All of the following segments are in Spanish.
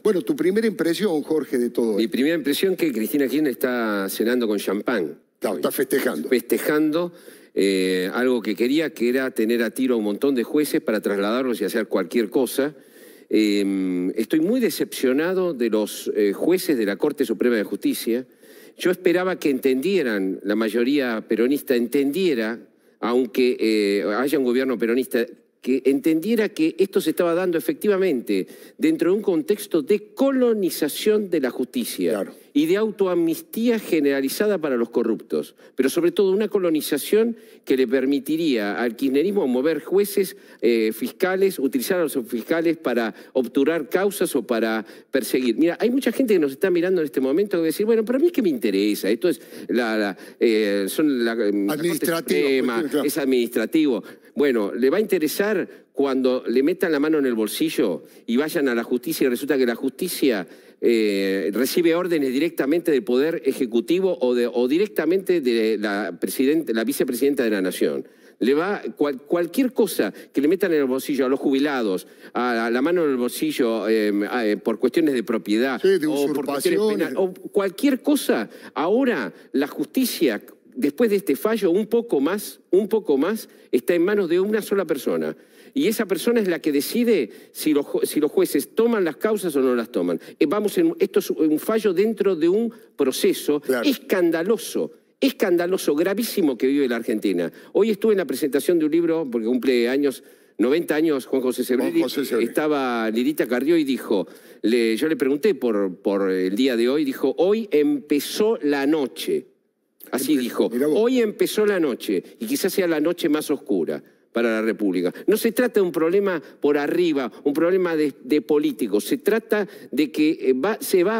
Bueno, tu primera impresión, Jorge, de todo Mi esto. primera impresión que Cristina Kirchner está cenando con champán. Claro, está festejando. Festejando algo que quería, que era tener a tiro a un montón de jueces para trasladarlos y hacer cualquier cosa. Estoy muy decepcionado de los jueces de la Corte Suprema de Justicia. Yo esperaba que entendieran, la mayoría peronista entendiera, aunque haya un gobierno peronista, que entendiera que esto se estaba dando efectivamente dentro de un contexto de colonización de la justicia. Claro. Y de autoamnistía generalizada para los corruptos, pero sobre todo una colonización que le permitiría al kirchnerismo mover jueces, fiscales, utilizar a los fiscales para obturar causas o para perseguir. Mira, hay mucha gente que nos está mirando en este momento que va a decir, bueno, pero a mí es que me interesa, esto es administrativo, claro. Es administrativo. Bueno, le va a interesar cuando le metan la mano en el bolsillo y vayan a la justicia y resulta que la justicia recibe órdenes directamente del Poder Ejecutivo o directamente de la vicepresidenta de la Nación. Le va cualquier cosa que le metan en el bolsillo a los jubilados, a la mano en el bolsillo por cuestiones de propiedad, sí, de o por cuestiones penales, o cualquier cosa. Ahora la justicia, después de este fallo, un poco más, está en manos de una sola persona. Y esa persona es la que decide si los jueces toman las causas o no las toman. Esto es un fallo dentro de un proceso escandaloso, gravísimo que vive la Argentina. Hoy estuve en la presentación de un libro, porque cumple 90 años Juan José Sebrelli. Estaba Lirita Carrió y dijo, yo le pregunté por el día de hoy, dijo, hoy empezó la noche. Así dijo, hoy empezó la noche y quizás sea la noche más oscura para la República. No se trata de un problema por arriba, un problema de políticos. Se trata de que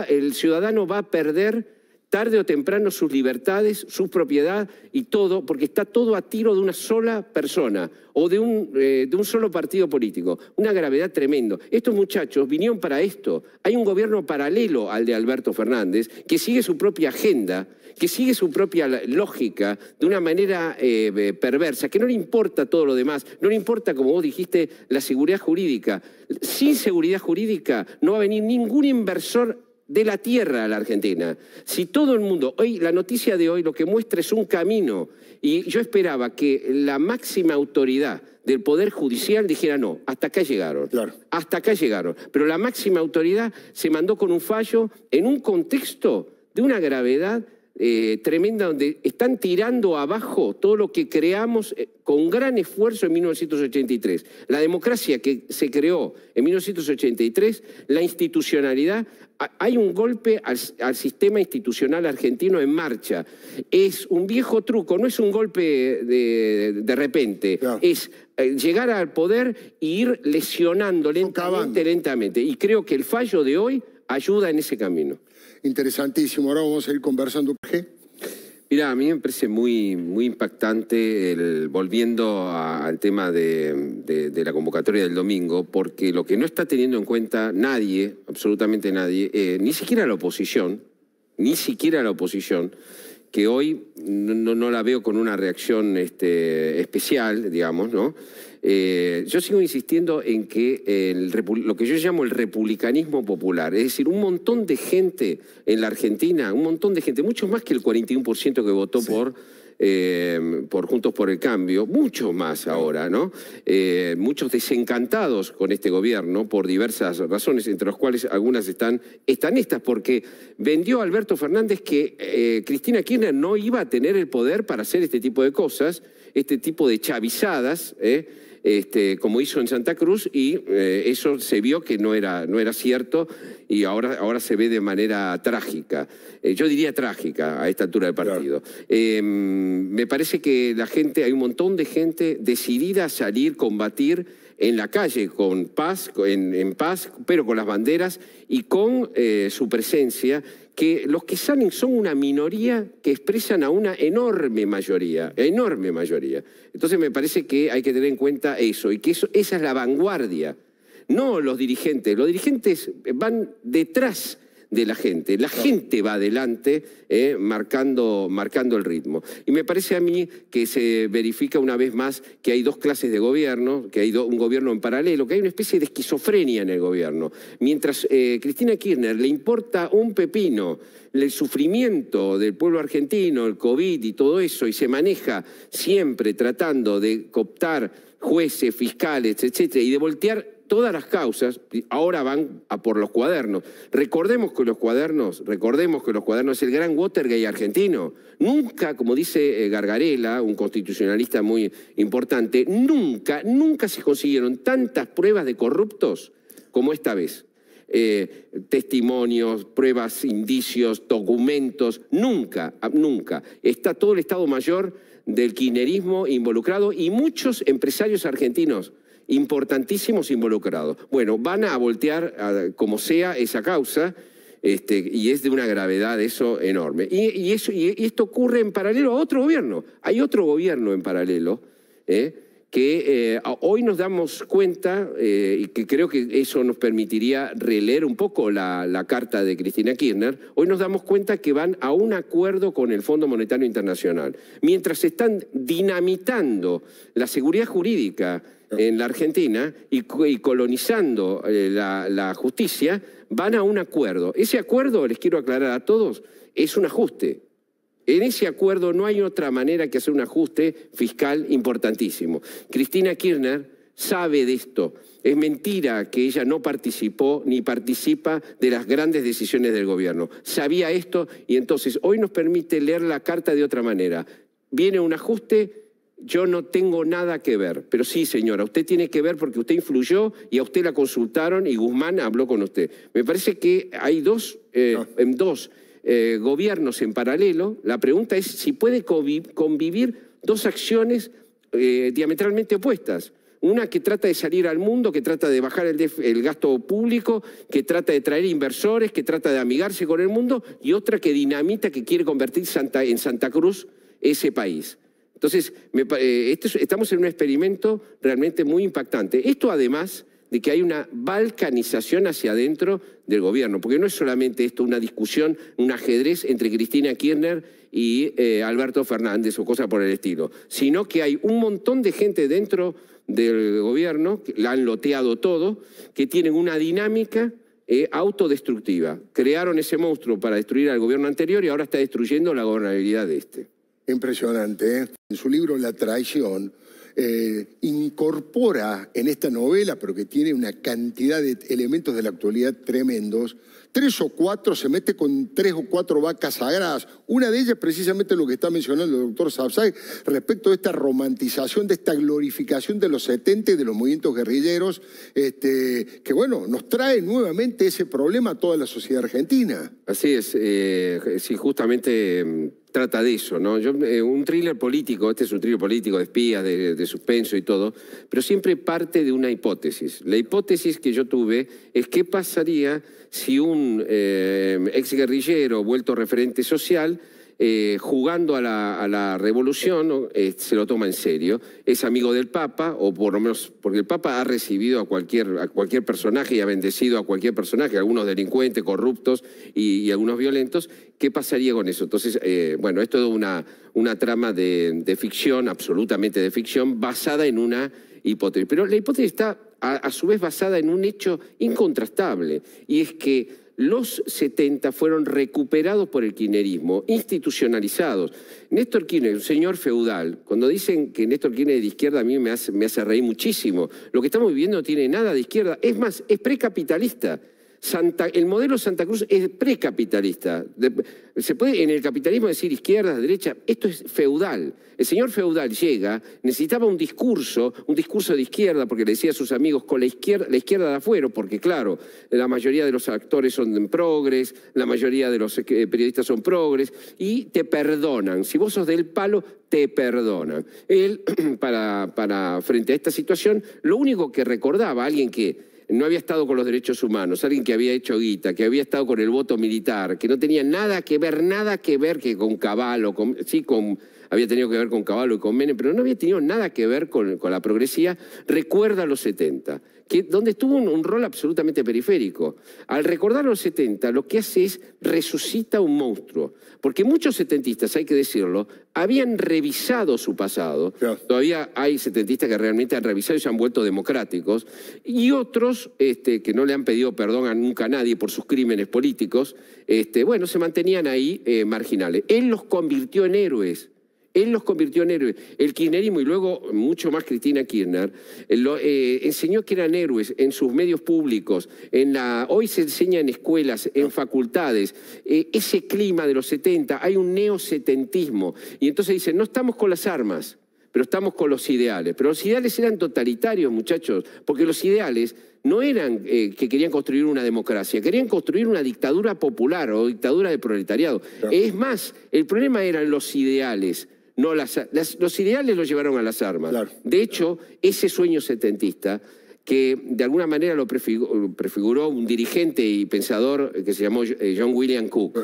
el ciudadano va a perder tarde o temprano sus libertades, su propiedad y todo, porque está todo a tiro de una sola persona o de un solo partido político. Una gravedad tremenda. Estos muchachos vinieron para esto. Hay un gobierno paralelo al de Alberto Fernández que sigue su propia agenda, que sigue su propia lógica de una manera perversa, que no le importa todo lo demás, no le importa, como vos dijiste, la seguridad jurídica. Sin seguridad jurídica no va a venir ningún inversor de la tierra a la Argentina. Si todo el mundo, hoy la noticia de hoy lo que muestra es un camino, y yo esperaba que la máxima autoridad del Poder Judicial dijera no, hasta acá llegaron, hasta acá llegaron. Pero la máxima autoridad se mandó con un fallo en un contexto de una gravedad tremenda, donde están tirando abajo todo lo que creamos con gran esfuerzo en 1983. La democracia que se creó en 1983, la institucionalidad, hay un golpe al sistema institucional argentino en marcha. Es un viejo truco, no es un golpe de repente, es llegar al poder e ir lesionando lentamente. Y creo que el fallo de hoy ayuda en ese camino. Interesantísimo. Ahora vamos a ir conversando. Mira, a mí me parece muy impactante, volviendo al tema de la convocatoria del domingo, porque lo que no está teniendo en cuenta nadie, absolutamente nadie, ni siquiera la oposición, que hoy no la veo con una reacción especial, digamos, ¿no? Yo sigo insistiendo en que lo que yo llamo el republicanismo popular, es decir, un montón de gente en la Argentina, un montón de gente, mucho más que el 41% que votó por Juntos por el Cambio, mucho más ahora, ¿no? Muchos desencantados con este gobierno por diversas razones, entre las cuales algunas están estas, porque vendió a Alberto Fernández que Cristina Kirchner no iba a tener el poder para hacer este tipo de cosas, este tipo de chavizadas, como hizo en Santa Cruz, y eso se vio que no era cierto, y ahora se ve de manera trágica. Yo diría trágica a esta altura del partido. Me parece que hay un montón de gente decidida a salir, combatir en la calle, con paz, en paz, pero con las banderas y con su presencia, que los que salen son una minoría que expresan a una enorme mayoría. Entonces me parece que hay que tener en cuenta eso, y que esa es la vanguardia, no los dirigentes. Los dirigentes van detrás de la gente. La gente va adelante marcando el ritmo. Y me parece a mí que se verifica una vez más que hay dos clases de gobierno, que hay un gobierno en paralelo, que hay una especie de esquizofrenia en el gobierno. Mientras Cristina Kirchner le importa un pepino el sufrimiento del pueblo argentino, el COVID y todo eso, y se maneja siempre tratando de cooptar jueces, fiscales, etcétera, y de voltear todas las causas, ahora van a por los cuadernos. Recordemos que los cuadernos es el gran Watergate argentino. Nunca, como dice Gargarella, un constitucionalista muy importante, nunca se consiguieron tantas pruebas de corruptos como esta vez. Testimonios, pruebas, indicios, documentos, nunca. Está todo el Estado Mayor del kirchnerismo involucrado y muchos empresarios argentinos importantísimos involucrados. Bueno, van a voltear como sea esa causa y es de una gravedad eso enorme. Y esto ocurre en paralelo a otro gobierno. Hay otro gobierno en paralelo que hoy nos damos cuenta, y que creo que eso nos permitiría releer un poco la carta de Cristina Kirchner, hoy nos damos cuenta que van a un acuerdo con el Fondo Monetario Internacional. Mientras están dinamitando la seguridad jurídica en la Argentina y colonizando la justicia, van a un acuerdo. Ese acuerdo, les quiero aclarar a todos, es un ajuste. En ese acuerdo no hay otra manera que hacer un ajuste fiscal importantísimo. Cristina Kirchner sabe de esto. Es mentira que ella no participó ni participa de las grandes decisiones del gobierno. Sabía esto y entonces hoy nos permite leer la carta de otra manera. Viene un ajuste. Yo no tengo nada que ver, pero sí, señora, usted tiene que ver porque usted influyó y a usted la consultaron y Guzmán habló con usted. Me parece que hay dos gobiernos en paralelo. La pregunta es si puede convivir dos acciones diametralmente opuestas. Una que trata de salir al mundo, que trata de bajar el gasto público, que trata de traer inversores, que trata de amigarse con el mundo, y otra que dinamita, que quiere convertir en Santa Cruz ese país. Entonces, estamos en un experimento realmente muy impactante. Esto además de que hay una balcanización hacia adentro del gobierno, porque no es solamente esto una discusión, un ajedrez entre Cristina Kirchner y Alberto Fernández o cosa por el estilo, sino que hay un montón de gente dentro del gobierno, que la han loteado todo, que tienen una dinámica autodestructiva. Crearon ese monstruo para destruir al gobierno anterior y ahora está destruyendo la gobernabilidad de este. Impresionante, ¿eh? En su libro La traición, incorpora en esta novela, pero que tiene una cantidad de elementos de la actualidad tremendos, 3 o 4, se mete con 3 o 4 vacas sagradas. Una de ellas precisamente lo que está mencionando el doctor Sapsay respecto de esta romantización, de esta glorificación de los 70 y de los movimientos guerrilleros, que bueno, nos trae nuevamente ese problema a toda la sociedad argentina. Así es, sí, justamente trata de eso, ¿no? Un thriller político, este es un thriller político de espías, de suspenso y todo, pero siempre parte de una hipótesis. La hipótesis que yo tuve es qué pasaría si un exguerrillero vuelto referente social, jugando a la revolución, se lo toma en serio, es amigo del Papa, o por lo menos, porque el Papa ha recibido a cualquier personaje y ha bendecido a cualquier personaje, algunos delincuentes, corruptos y algunos violentos. ¿Qué pasaría con eso? Entonces, bueno, es toda una trama de ficción, absolutamente de ficción, basada en una hipótesis. Pero la hipótesis está a su vez basada en un hecho incontrastable, y es que los 70 fueron recuperados por el kirchnerismo, institucionalizados. Néstor Kirchner, un señor feudal, cuando dicen que Néstor Kirchner es de izquierda, a mí me hace reír muchísimo. Lo que estamos viviendo no tiene nada de izquierda, es más, es precapitalista. El modelo Santa Cruz es precapitalista. Se puede en el capitalismo decir izquierda, derecha, esto es feudal. El señor feudal llega, necesitaba un discurso de izquierda, porque le decía a sus amigos con la izquierda de afuera, porque claro, la mayoría de los actores son progres, la mayoría de los periodistas son progres, y te perdonan. Si vos sos del palo, te perdonan. Él, frente a esta situación, lo único que recordaba a alguien que no había estado con los derechos humanos, alguien que había hecho guita, que había estado con el voto militar, que no tenía nada que ver que con Cavallo, había tenido que ver con Cavallo y con Menem, pero no había tenido nada que ver con la progresía, recuerda los 70. donde tuvo un rol absolutamente periférico. Al recordar los 70, lo que hace es resucita un monstruo. Porque muchos setentistas, hay que decirlo, habían revisado su pasado. Claro. Todavía hay setentistas que realmente han revisado y se han vuelto democráticos. Y otros que no le han pedido perdón nunca a nadie por sus crímenes políticos, bueno, se mantenían ahí marginales. Él los convirtió en héroes. Él los convirtió en héroes. El kirchnerismo, y luego mucho más Cristina Kirchner, enseñó que eran héroes en sus medios públicos. Hoy se enseña en escuelas, en facultades. Ese clima de los 70, hay un neosetentismo. Y entonces dicen, no estamos con las armas, pero estamos con los ideales. Pero los ideales eran totalitarios, muchachos, porque los ideales no eran que querían construir una democracia, querían construir una dictadura popular o dictadura de proletariado. Claro. Es más, el problema eran los ideales. No los ideales los llevaron a las armas. Claro. De hecho, ese sueño setentista, que de alguna manera lo prefiguró un dirigente y pensador que se llamó John William Cook,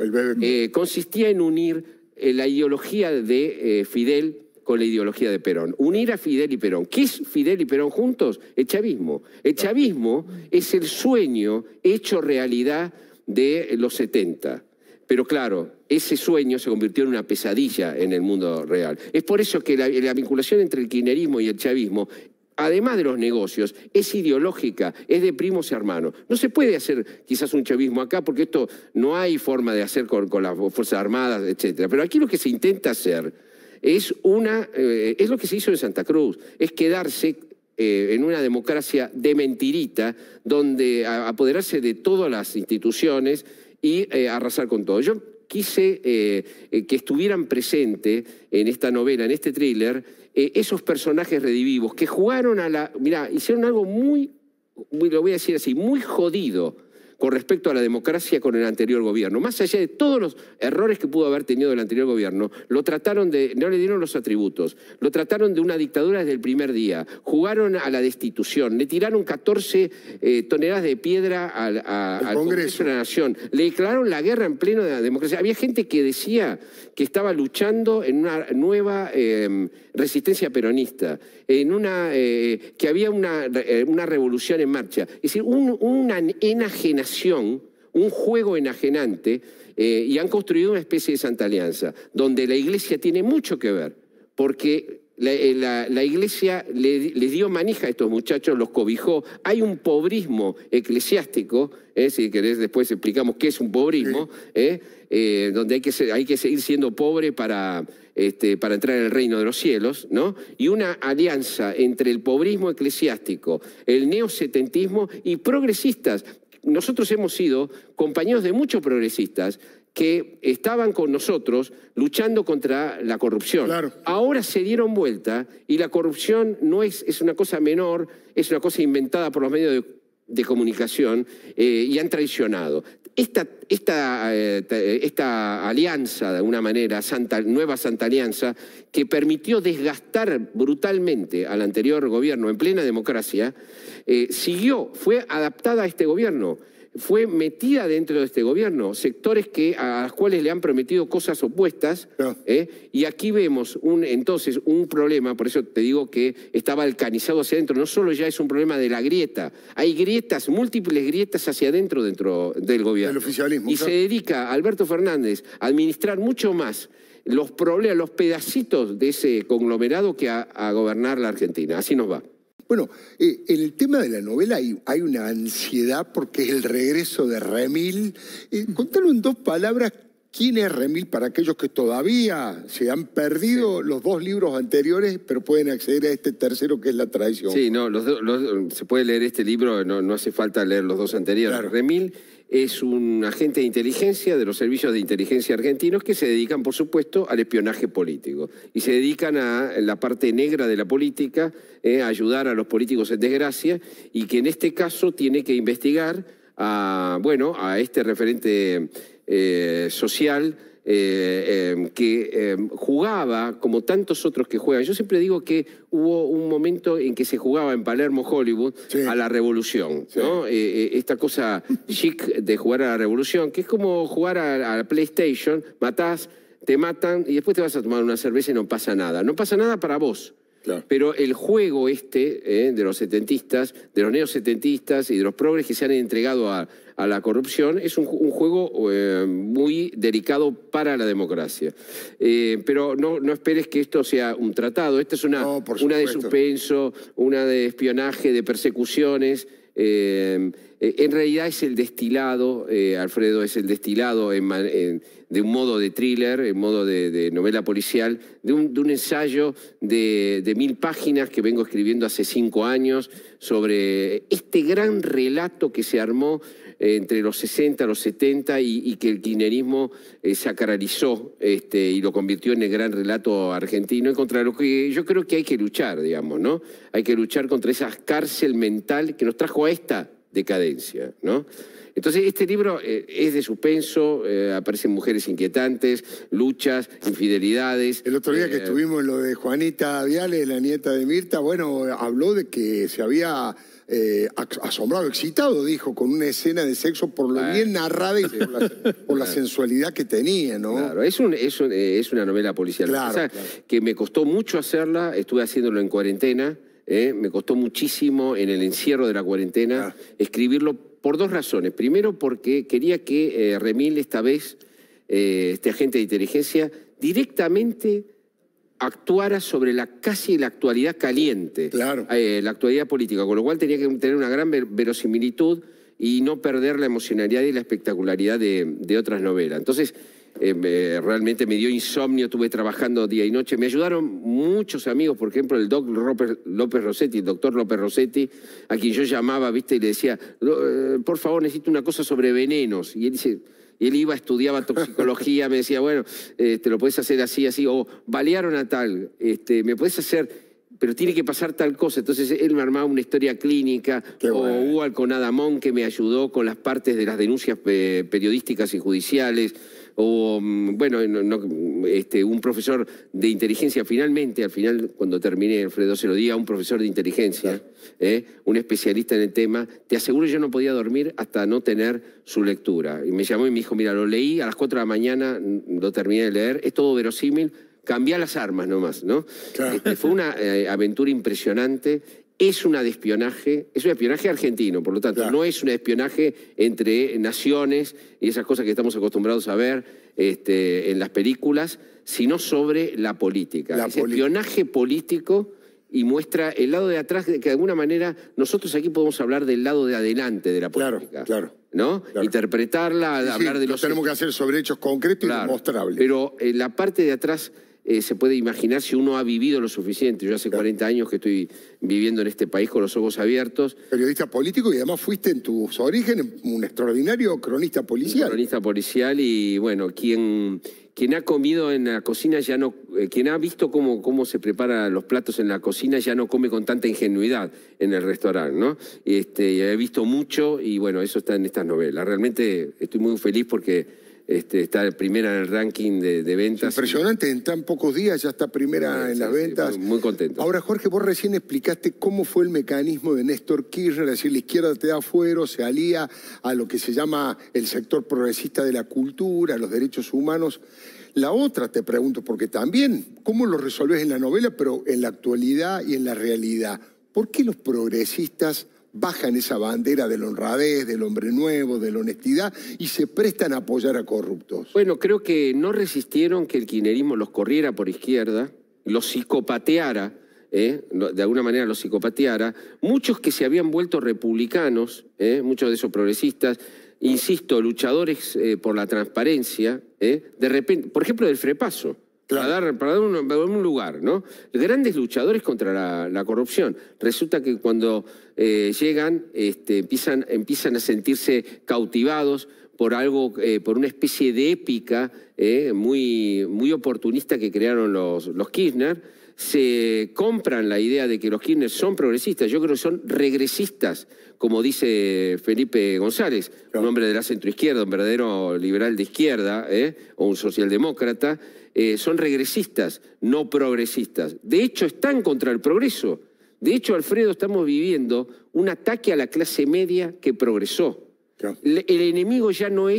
consistía en unir la ideología de Fidel con la ideología de Perón. Unir a Fidel y Perón. ¿Qué es Fidel y Perón juntos? El chavismo. El chavismo es el sueño hecho realidad de los 70. Pero claro, ese sueño se convirtió en una pesadilla en el mundo real. Es por eso que la vinculación entre el kirchnerismo y el chavismo, además de los negocios, es ideológica, es de primos y hermanos. No se puede hacer quizás un chavismo acá porque esto no hay forma de hacer con las Fuerzas Armadas, etc. Pero aquí lo que se intenta hacer es lo que se hizo en Santa Cruz, es quedarse en una democracia de mentirita, donde apoderarse de todas las instituciones y arrasar con todo. Yo quise que estuvieran presentes en esta novela, en este thriller, esos personajes redivivos que jugaron mirá, hicieron algo lo voy a decir así, muy jodido con respecto a la democracia con el anterior gobierno. Más allá de todos los errores que pudo haber tenido el anterior gobierno, no le dieron los atributos, lo trataron de una dictadura desde el primer día, jugaron a la destitución, le tiraron 14 toneladas de piedra al Congreso de la Nación, le declararon la guerra en pleno de la democracia. Había gente que decía que estaba luchando en una nueva resistencia peronista, que había una revolución en marcha. Es decir, una enajenación, un juego enajenante, y han construido una especie de Santa Alianza, donde la Iglesia tiene mucho que ver, porque la Iglesia les dio manija a estos muchachos, los cobijó. Hay un pobrismo eclesiástico, si querés después explicamos qué es un pobrismo, donde hay que seguir siendo pobre para entrar en el reino de los cielos, ¿no? Y una alianza entre el pobrismo eclesiástico, el neosetentismo y progresistas. Nosotros hemos sido compañeros de muchos progresistas que estaban con nosotros luchando contra la corrupción. Claro. Ahora se dieron vuelta y la corrupción no es una cosa menor, es una cosa inventada por los medios de comunicación y han traicionado. Esta alianza, de alguna manera, nueva Santa Alianza, que permitió desgastar brutalmente al anterior gobierno en plena democracia, fue adaptada a este gobierno, fue metida dentro de este gobierno, sectores a los cuales le han prometido cosas opuestas, y aquí vemos entonces un problema, por eso te digo que está balcanizado hacia adentro, no solo ya es un problema de la grieta, hay grietas, múltiples grietas hacia adentro dentro del gobierno. El oficialismo. Y se dedica Alberto Fernández a administrar mucho más los problemas, los pedacitos de ese conglomerado que a gobernar la Argentina. Así nos va. Bueno, en el tema de la novela hay una ansiedad porque es el regreso de Remil. Contalo en 2 palabras, ¿quién es Remil para aquellos que todavía se han perdido los 2 libros anteriores, pero pueden acceder a este tercero que es La Traición? Sí, no, se puede leer este libro, no hace falta leer los 2 anteriores. Claro. Remil es un agente de inteligencia de los servicios de inteligencia argentinos que se dedican, por supuesto, al espionaje político. Y se dedican a la parte negra de la política, a ayudar a los políticos en desgracia, y que en este caso tiene que investigar a este referente social que jugaba como tantos otros que juegan. Yo siempre digo que hubo un momento en que se jugaba en Palermo, Hollywood, a la revolución, ¿no? Esta cosa chic de jugar a la revolución, que es como jugar a la PlayStation, matás, te matan y después te vas a tomar una cerveza y no pasa nada. No pasa nada para vos, Claro. Pero el juego de los setentistas, de los neosetentistas y de los progres que se han entregado a la corrupción es un juego muy delicado para la democracia. Pero no esperes que esto sea un tratado. Esta es una de suspenso, una de espionaje, de persecuciones. En realidad es el destilado, Alfredo, es el destilado de un modo de thriller, en modo de novela policial, de un ensayo de 1000 páginas que vengo escribiendo hace 5 años sobre este gran relato que se armó entre los 60 y los 70 y que el kirchnerismo sacralizó y lo convirtió en el gran relato argentino, y contra lo que yo creo que hay que luchar, digamos, ¿no? Hay que luchar contra esa cárcel mental que nos trajo a esta decadencia, ¿no? Entonces, este libro es de suspenso, aparecen mujeres inquietantes, luchas, infidelidades. El otro día que estuvimos en lo de Juanita Viale, la nieta de Mirta, bueno, habló de que se había asombrado, excitado, dijo, con una escena de sexo por lo bien narrada y por la sensualidad que tenía, ¿no? Claro, es una novela policial. Claro, que me costó mucho hacerla, estuve haciéndolo en cuarentena, me costó muchísimo en el encierro de la cuarentena escribirlo por 2 razones. Primero, porque quería que Remil esta vez, este agente de inteligencia, directamente actuara sobre casi la actualidad caliente, la actualidad política, con lo cual tenía que tener una gran verosimilitud y no perder la emocionalidad y la espectacularidad de otras novelas. Entonces, realmente me dio insomnio, estuve trabajando día y noche. Me ayudaron muchos amigos, por ejemplo, el doctor López Rossetti, a quien yo llamaba, ¿viste? Y le decía, por favor, necesito una cosa sobre venenos. Y él dice... Y él estudiaba toxicología, me decía, bueno, te lo podés hacer así, así, o balearon a tal, me podés hacer, pero tiene que pasar tal cosa. Entonces él me armaba una historia clínica, hubo Alconadamón que me ayudó con las partes de las denuncias periodísticas y judiciales, o, bueno, un profesor de inteligencia, al final, cuando terminé, Alfredo, se lo diga a un profesor de inteligencia, un especialista en el tema, te aseguro yo no podía dormir hasta no tener su lectura. Y me llamó y me dijo, mira, lo leí a las 4 de la mañana, lo terminé de leer, es todo verosímil, cambiá las armas nomás, ¿no? Claro. Fue una aventura impresionante. Es una de espionaje, es un espionaje argentino, por lo tanto, no es un espionaje entre naciones y esas cosas que estamos acostumbrados a ver en las películas, sino sobre la política. Es espionaje político y muestra el lado de atrás, que de alguna manera nosotros aquí podemos hablar del lado de adelante de la política. ¿No? Interpretarla, hablar de los... tenemos que hacer sobre hechos concretos y demostrables. Pero la parte de atrás... se puede imaginar si uno ha vivido lo suficiente. Yo hace 40 años que estoy viviendo en este país con los ojos abiertos. Periodista político y además fuiste en tus orígenes un extraordinario cronista policial. Cronista policial y bueno, quien ha comido en la cocina ya no... quien ha visto cómo se preparan los platos en la cocina ya no come con tanta ingenuidad en el restaurante, ¿no? He visto mucho y bueno, eso está en estas novelas. Realmente estoy muy feliz porque... está primera en el ranking de ventas. Impresionante, en tan pocos días ya está primera en las ventas. Muy contento. Ahora, Jorge, vos recién explicaste cómo fue el mecanismo de Néstor Kirchner, es decir, la izquierda te da fuero, se alía a lo que se llama el sector progresista de la cultura, a los derechos humanos. La otra, te pregunto, porque también, ¿cómo lo resolvés en la novela, pero en la actualidad y en la realidad? ¿Por qué los progresistas bajan esa bandera de la honradez, del hombre nuevo, de la honestidad y se prestan a apoyar a corruptos? Bueno, creo que no resistieron que el kirchnerismo los corriera por izquierda, los psicopateara, de alguna manera los psicopateara. Muchos que se habían vuelto republicanos, muchos de esos progresistas, insisto, luchadores por la transparencia, de repente, por ejemplo, del Frepaso. Para dar un lugar, ¿no? Grandes luchadores contra la corrupción. Resulta que cuando llegan, empiezan a sentirse cautivados por algo, por una especie de épica muy oportunista que crearon los Kirchner. Se compran la idea de que los Kirchner son progresistas. Yo creo que son regresistas, como dice Felipe González, un hombre de la centroizquierda, un verdadero liberal de izquierda, o un socialdemócrata. Son regresistas, no progresistas. De hecho, están contra el progreso. De hecho, Alfredo, estamos viviendo un ataque a la clase media que progresó. El enemigo ya no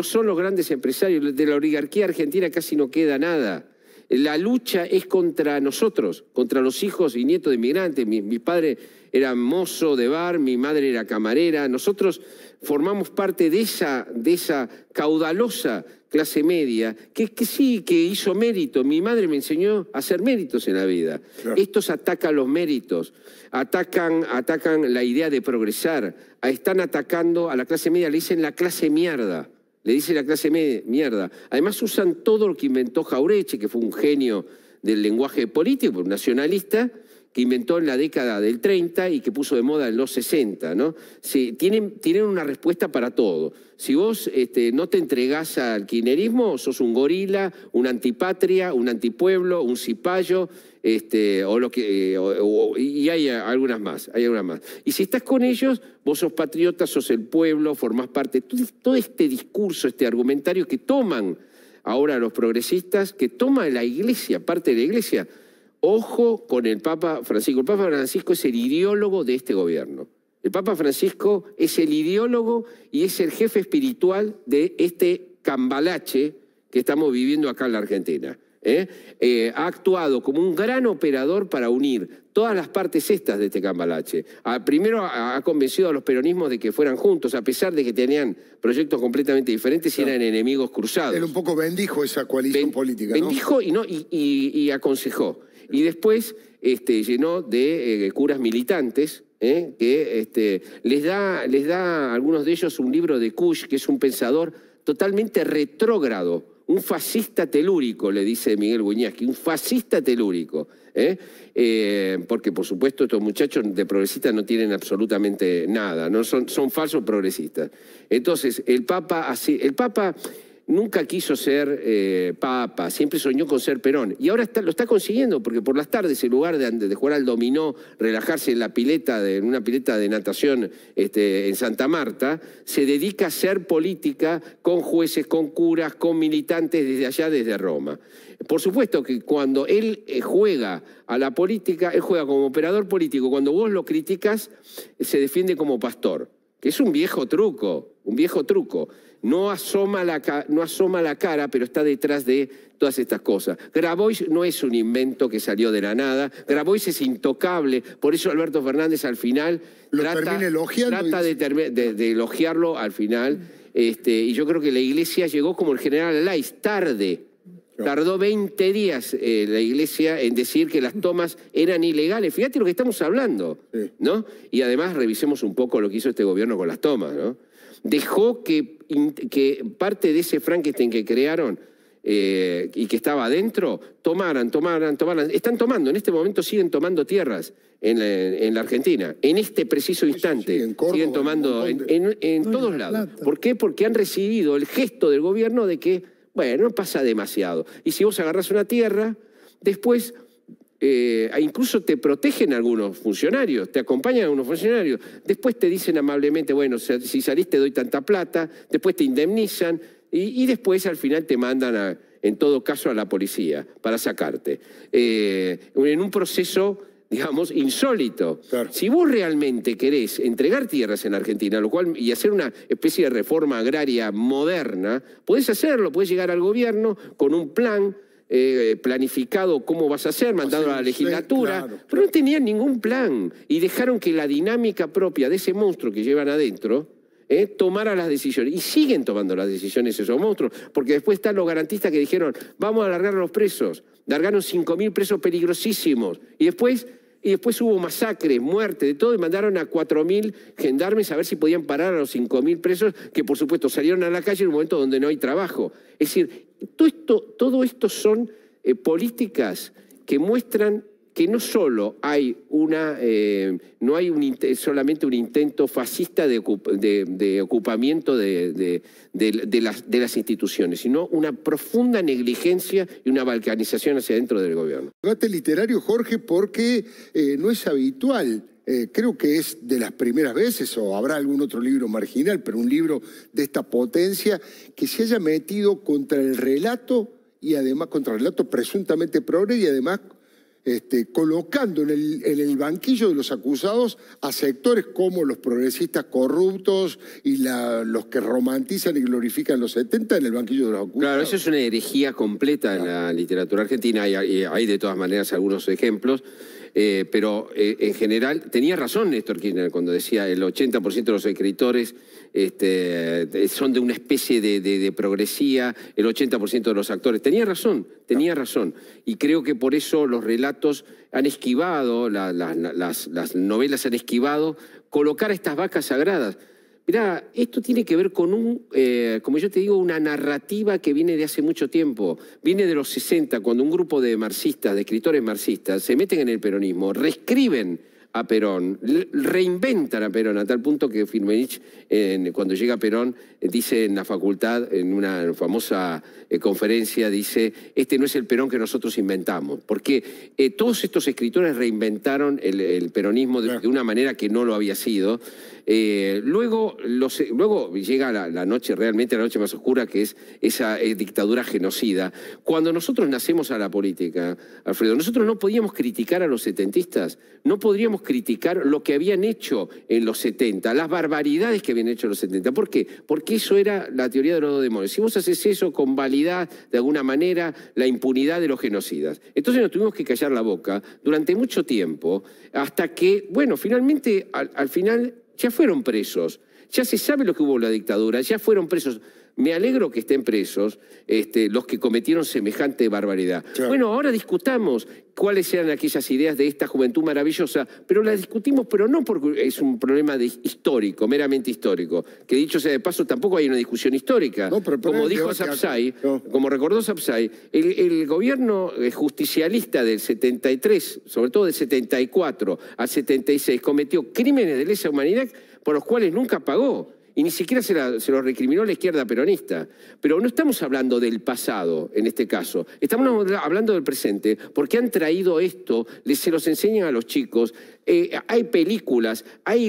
son los grandes empresarios. De la oligarquía argentina casi no queda nada. La lucha es contra nosotros, contra los hijos y nietos de inmigrantes. Mi padre era mozo de bar, mi madre era camarera. Nosotros formamos parte de esa caudalosa clase media que sí, que hizo mérito. Mi madre me enseñó a hacer méritos en la vida. Claro. Estos atacan los méritos, atacan la idea de progresar, están atacando a la clase media, le dicen la clase mierda. Le dice la clase mierda. Además usan todo lo que inventó Jauretche, que fue un genio del lenguaje político, un nacionalista, que inventó en la década del 30 y que puso de moda en los 60, ¿no? Sí, tienen una respuesta para todo. Si vos no te entregás al kirchnerismo, sos un gorila, una antipatria, un antipueblo, un cipayo, y hay algunas más, Y si estás con ellos, vos sos patriota, sos el pueblo, formás parte. Todo este discurso, este argumentario que toman ahora los progresistas, que toma la Iglesia, parte de la Iglesia. Ojo con el Papa Francisco. El Papa Francisco es el ideólogo de este gobierno. El Papa Francisco es el ideólogo y es el jefe espiritual de este cambalache que estamos viviendo acá en la Argentina. Ha actuado como un gran operador para unir todas las partes estas de este cambalache. Primero ha convencido a los peronismos de que fueran juntos, a pesar de que tenían proyectos completamente diferentes y eran enemigos cruzados. Él un poco bendijo esa coalición política, ¿no? Bendijo y aconsejó. Y después llenó de curas militantes, que les da a algunos de ellos un libro de Kusch, que es un pensador totalmente retrógrado, un fascista telúrico, le dice Miguel Wiñaski, un fascista telúrico. Porque, por supuesto, estos muchachos de progresistas no tienen absolutamente nada, ¿no? Son falsos progresistas. Entonces, el Papa nunca quiso ser papa, siempre soñó con ser Perón. Y ahora lo está consiguiendo, porque por las tardes, en lugar de jugar al dominó, relajarse en una pileta de natación en Santa Marta, se dedica a hacer política con jueces, con curas, con militantes desde allá, desde Roma. Por supuesto que cuando él juega a la política, él juega como operador político. Cuando vos lo criticas, se defiende como pastor, que es un viejo truco, No asoma la cara, pero está detrás de todas estas cosas. Grabois no es un invento que salió de la nada. Grabois es intocable. Por eso Alberto Fernández al final trata de elogiarlo al final. Y yo creo que la Iglesia llegó como el general Alaiz, tarde. Tardó 20 días la Iglesia en decir que las tomas eran ilegales. Fíjate lo que estamos hablando, ¿no? Y además revisemos un poco lo que hizo este gobierno con las tomas, ¿no? Dejó que parte de ese Frankenstein que crearon y que estaba adentro, tomaran. Están tomando, en este momento siguen tomando tierras en la Argentina. En este preciso instante siguen tomando en todos lados. ¿Por qué? Porque han recibido el gesto del gobierno de que, bueno, no pasa demasiado. Y si vos agarrás una tierra, después incluso te protegen algunos funcionarios, te acompañan algunos funcionarios, después te dicen amablemente, bueno, si salís te doy tanta plata, después te indemnizan y después al final te mandan, en todo caso, a la policía para sacarte. En un proceso, digamos, insólito. Claro. Si vos realmente querés entregar tierras en Argentina, y hacer una especie de reforma agraria moderna, podés hacerlo, podés llegar al gobierno con un plan planificado cómo vas a hacer, mandado a la legislatura, pero no tenían ningún plan y dejaron que la dinámica propia de ese monstruo que llevan adentro tomara las decisiones. Y siguen tomando las decisiones esos monstruos, porque después están los garantistas que dijeron, vamos a largar a los presos, largaron 5.000 presos peligrosísimos, y después hubo masacres, muerte, de todo, y mandaron a 4.000 gendarmes a ver si podían parar a los 5.000 presos, que por supuesto salieron a la calle en un momento donde no hay trabajo. Es decir, todo esto son políticas que muestran que no solo hay solamente un intento fascista de ocupamiento de las instituciones, sino una profunda negligencia y una balcanización hacia dentro del gobierno. Debate literario, Jorge, porque no es habitual. Creo que es de las primeras veces, o habrá algún otro libro marginal, pero un libro de esta potencia que se haya metido contra el relato y además contra el relato presuntamente progre y además colocando en el banquillo de los acusados a sectores como los progresistas corruptos y los que romantizan y glorifican los 70 en el banquillo de los acusados. Claro, eso es una herejía completa en la literatura argentina, hay de todas maneras algunos ejemplos, pero en general tenía razón Néstor Kirchner cuando decía el 80% de los escritores son de una especie de progresía, el 80% de los actores. Tenía razón. Y creo que por eso los relatos han esquivado, las novelas han esquivado colocar a estas vacas sagradas. Mirá, esto tiene que ver con como yo te digo, una narrativa que viene de hace mucho tiempo. Viene de los 60, cuando un grupo de marxistas, de escritores marxistas, se meten en el peronismo, reescriben a Perón, reinventan a Perón, a tal punto que Firmenich, cuando llega a Perón, dice en la facultad, en una famosa conferencia, dice, este no es el Perón que nosotros inventamos, porque todos estos escritores reinventaron el peronismo de una manera que no lo había sido. Luego llega la noche, realmente la noche más oscura, que es esa dictadura genocida. Cuando nosotros nacemos a la política, Alfredo, nosotros no podíamos criticar a los setentistas, no podríamos criticar lo que habían hecho en los 70, las barbaridades que habían hecho en los 70. ¿Por qué? Porque eso era la teoría de los dos demonios. Si vos haces eso, convalidás de alguna manera la impunidad de los genocidas. Entonces nos tuvimos que callar la boca durante mucho tiempo, hasta que, bueno, finalmente, al final ya fueron presos, ya se sabe lo que hubo en la dictadura, ya fueron presos. Me alegro que estén presos los que cometieron semejante barbaridad. Claro. Bueno, ahora discutamos cuáles eran aquellas ideas de esta juventud maravillosa, pero las discutimos, pero no porque es un problema histórico, meramente histórico. Que dicho sea de paso, tampoco hay una discusión histórica. No, pero como dijo Sapsay, como recordó Sapsay, el gobierno justicialista del 73, sobre todo del 74 al 76, cometió crímenes de lesa humanidad por los cuales nunca pagó. Y ni siquiera se lo recriminó la izquierda peronista. Pero no estamos hablando del pasado, en este caso. Estamos hablando del presente, porque han traído esto, se los enseñan a los chicos. Hay películas, hay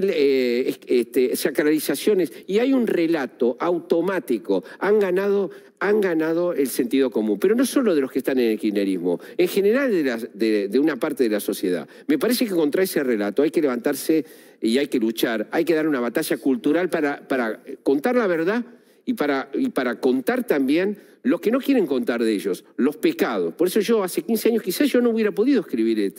sacralizaciones y hay un relato automático. Han ganado el sentido común, pero no solo de los que están en el kirchnerismo, en general de una parte de la sociedad. Me parece que contra ese relato hay que levantarse y hay que luchar, hay que dar una batalla cultural para contar la verdad y para contar también lo que no quieren contar de ellos, los pecados. Por eso yo hace 15 años quizás yo no hubiera podido escribir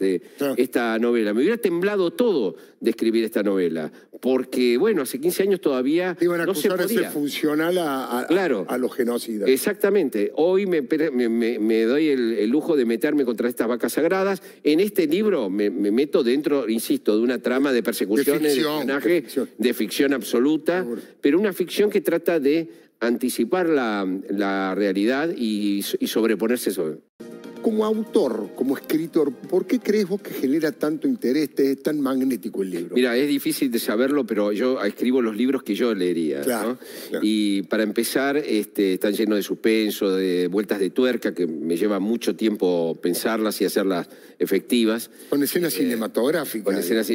esta novela. Me hubiera temblado todo de escribir esta novela. Porque, bueno, hace 15 años todavía no se podía. Ser funcional a los genocidas. Exactamente. Hoy me doy el lujo de meterme contra estas vacas sagradas. En este libro me meto dentro, insisto, de una trama de persecuciones, de espionaje, de ficción absoluta, pero una ficción que trata de anticipar la realidad y sobreponerse sobre. Como autor, como escritor, ¿por qué crees vos que genera tanto interés, es tan magnético el libro? Mira, es difícil de saberlo, pero yo escribo los libros que yo leería. Claro, ¿no? Claro. Y para empezar, están llenos de suspenso, de vueltas de tuerca, que me lleva mucho tiempo pensarlas y hacerlas efectivas. Con escenas cinematográficas. Con escenas,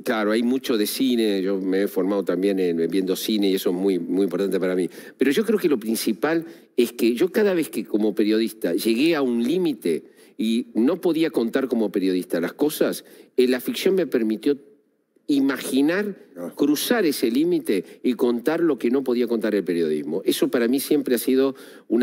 claro, hay mucho de cine, yo me he formado también viendo cine y eso es muy, muy importante para mí. Pero yo creo que lo principal es que yo cada vez que como periodista llegué a un límite y no podía contar como periodista las cosas, la ficción me permitió imaginar, cruzar ese límite y contar lo que no podía contar el periodismo. Eso para mí siempre ha sido un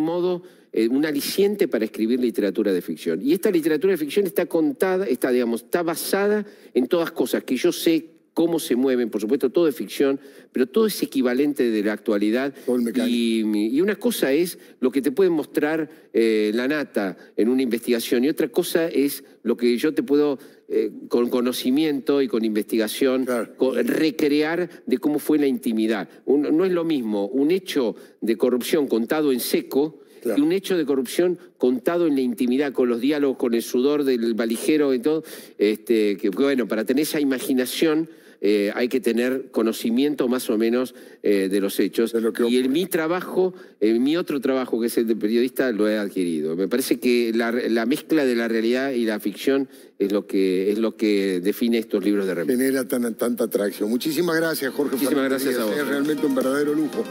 modo, un aliciente para escribir literatura de ficción. Y esta literatura de ficción está contada, está basada en todas cosas que yo sé cómo se mueven, por supuesto, todo es ficción, pero todo es equivalente de la actualidad. Y una cosa es lo que te puede mostrar la nata en una investigación, y otra cosa es lo que yo te puedo, con conocimiento y con investigación, recrear de cómo fue la intimidad. No es lo mismo un hecho de corrupción contado en seco, y un hecho de corrupción contado en la intimidad, con los diálogos, con el sudor del valijero y todo, que bueno, para tener esa imaginación hay que tener conocimiento más o menos de los hechos. Y en mi trabajo, mi otro trabajo, que es el de periodista, lo he adquirido. Me parece que la mezcla de la realidad y la ficción es lo que define estos libros de Remedios. Genera tanta atracción. Muchísimas gracias, Jorge. Muchísimas gracias a vos. Es realmente un verdadero lujo.